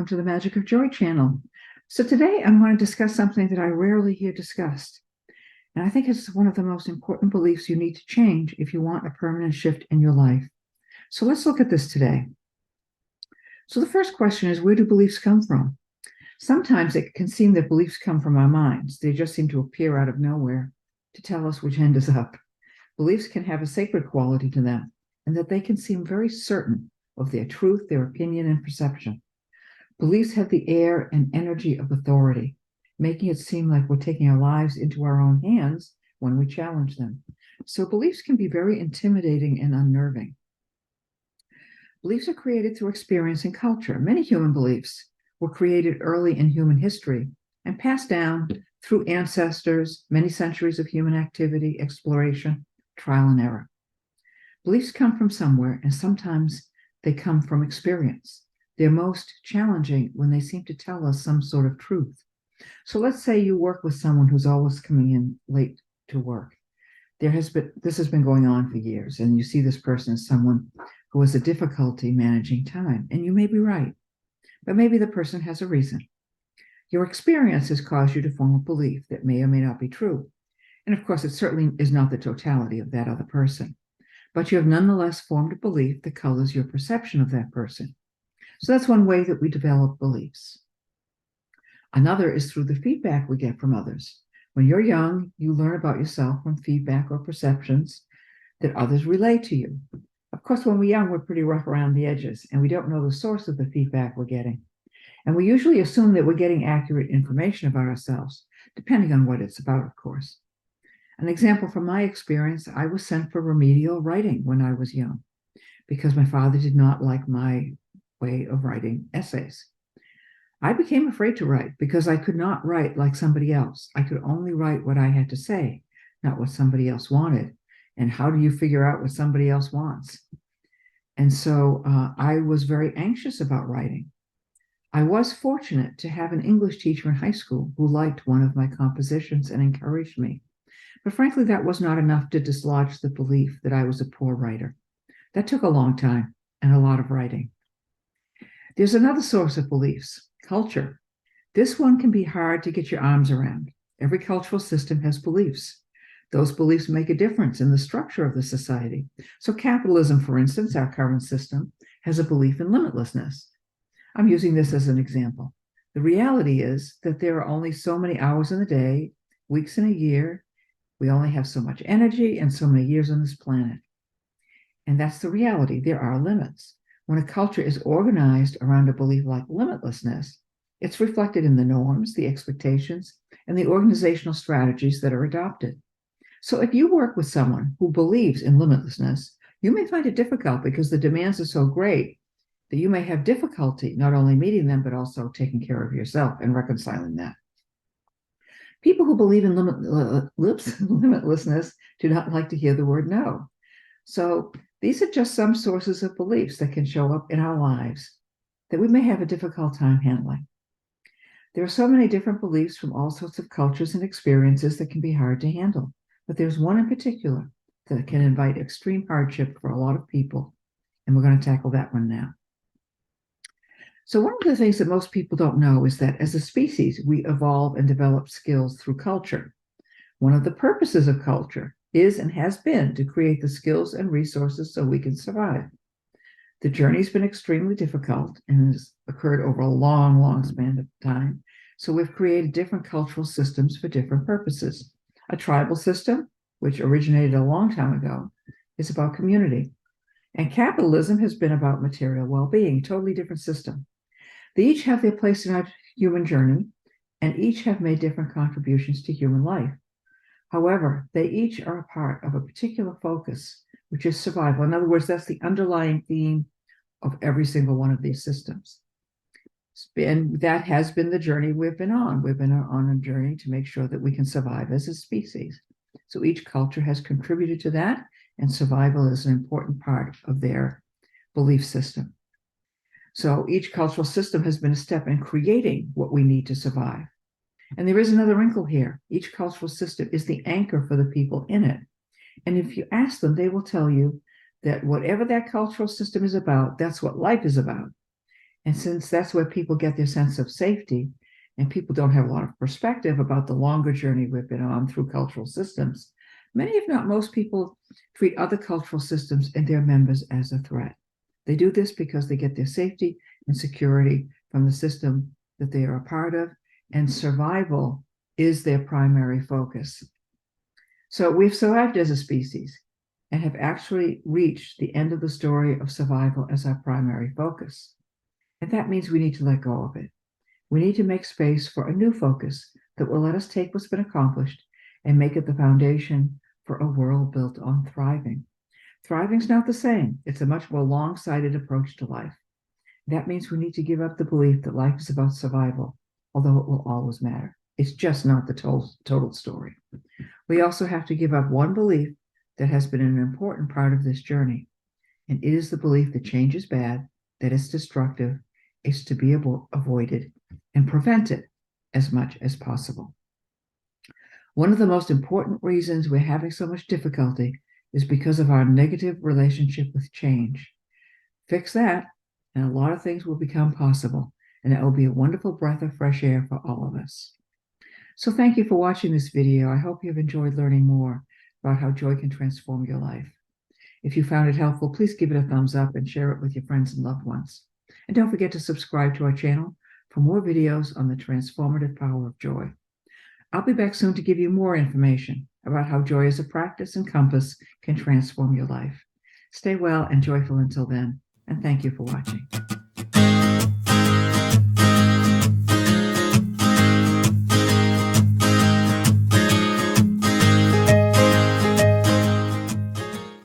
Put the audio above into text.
welcome to the Magic of Joy channel. So today I'm going to discuss something that I rarely hear discussed. And I think it's one of the most important beliefs you need to change if you want a permanent shift in your life. So let's look at this today. So the first question is, where do beliefs come from? Sometimes it can seem that beliefs come from our minds. They just seem to appear out of nowhere to tell us which end is up. Beliefs can have a sacred quality to them, and that they can seem very certain of their truth, their opinion, and perception. Beliefs have the air and energy of authority, making it seem like we're taking our lives into our own hands when we challenge them. So beliefs can be very intimidating and unnerving. Beliefs are created through experience and culture. Many human beliefs were created early in human history and passed down through ancestors, many centuries of human activity, exploration, trial and error. Beliefs come from somewhere, and sometimes they come from experience. They're most challenging when they seem to tell us some sort of truth. So let's say you work with someone who's always coming in late to work. This has been going on for years, and you see this person as someone who has a difficulty managing time, and you may be right, but maybe the person has a reason. Your experience has caused you to form a belief that may or may not be true. And of course, it certainly is not the totality of that other person, but you have nonetheless formed a belief that colors your perception of that person. So that's one way that we develop beliefs. Another is through the feedback we get from others. When you're young, you learn about yourself from feedback or perceptions that others relay to you. Of course, when we're young, we're pretty rough around the edges, and we don't know the source of the feedback we're getting. And we usually assume that we're getting accurate information about ourselves, depending on what it's about, of course. An example from my experience, I was sent for remedial writing when I was young because my father did not like my way of writing essays. I became afraid to write because I could not write like somebody else. I could only write what I had to say, not what somebody else wanted. And how do you figure out what somebody else wants? And so I was very anxious about writing. I was fortunate to have an English teacher in high school who liked one of my compositions and encouraged me. But frankly, that was not enough to dislodge the belief that I was a poor writer. That took a long time and a lot of writing. There's another source of beliefs, culture. This one can be hard to get your arms around. Every cultural system has beliefs. Those beliefs make a difference in the structure of the society. So capitalism, for instance, our current system, has a belief in limitlessness. I'm using this as an example. The reality is that there are only so many hours in a day, weeks in a year. We only have so much energy and so many years on this planet. And that's the reality. There are limits. When a culture is organized around a belief like limitlessness, it's reflected in the norms, the expectations, and the organizational strategies that are adopted. So if you work with someone who believes in limitlessness, you may find it difficult because the demands are so great that you may have difficulty not only meeting them, but also taking care of yourself and reconciling that. People who believe in limitlessness do not like to hear the word no. So these are just some sources of beliefs that can show up in our lives that we may have a difficult time handling. There are so many different beliefs from all sorts of cultures and experiences that can be hard to handle, but there's one in particular that can invite extreme hardship for a lot of people, and we're going to tackle that one now. So one of the things that most people don't know is that as a species, we evolve and develop skills through culture. One of the purposes of culture is and has been to create the skills and resources so we can survive. The journey's been extremely difficult and has occurred over a long, long span of time. So we've created different cultural systems for different purposes. A tribal system, which originated a long time ago, is about community. And capitalism has been about material well-being, totally different system. They each have their place in our human journey, and each have made different contributions to human life. However, they each are a part of a particular focus, which is survival. In other words, that's the underlying theme of every single one of these systems. And that has been the journey we've been on. We've been on a journey to make sure that we can survive as a species. So each culture has contributed to that, and survival is an important part of their belief system. So each cultural system has been a step in creating what we need to survive. And there is another wrinkle here. Each cultural system is the anchor for the people in it. And if you ask them, they will tell you that whatever that cultural system is about, that's what life is about. And since that's where people get their sense of safety, and people don't have a lot of perspective about the longer journey we've been on through cultural systems, many, if not most people, treat other cultural systems and their members as a threat. They do this because they get their safety and security from the system that they are a part of, and survival is their primary focus. So we've survived as a species and have actually reached the end of the story of survival as our primary focus. And that means we need to let go of it. We need to make space for a new focus that will let us take what's been accomplished and make it the foundation for a world built on thriving. Thriving's not the same. It's a much more long-sighted approach to life. That means we need to give up the belief that life is about survival, although it will always matter. It's just not the total story. We also have to give up one belief that has been an important part of this journey, and it is the belief that change is bad, that it's destructive, it's to be avoided and prevented as much as possible. One of the most important reasons we're having so much difficulty is because of our negative relationship with change. Fix that, and a lot of things will become possible, and it will be a wonderful breath of fresh air for all of us. So thank you for watching this video. I hope you've enjoyed learning more about how joy can transform your life. If you found it helpful, please give it a thumbs up and share it with your friends and loved ones. And don't forget to subscribe to our channel for more videos on the transformative power of joy. I'll be back soon to give you more information about how joy as a practice and compass can transform your life. Stay well and joyful until then, and thank you for watching.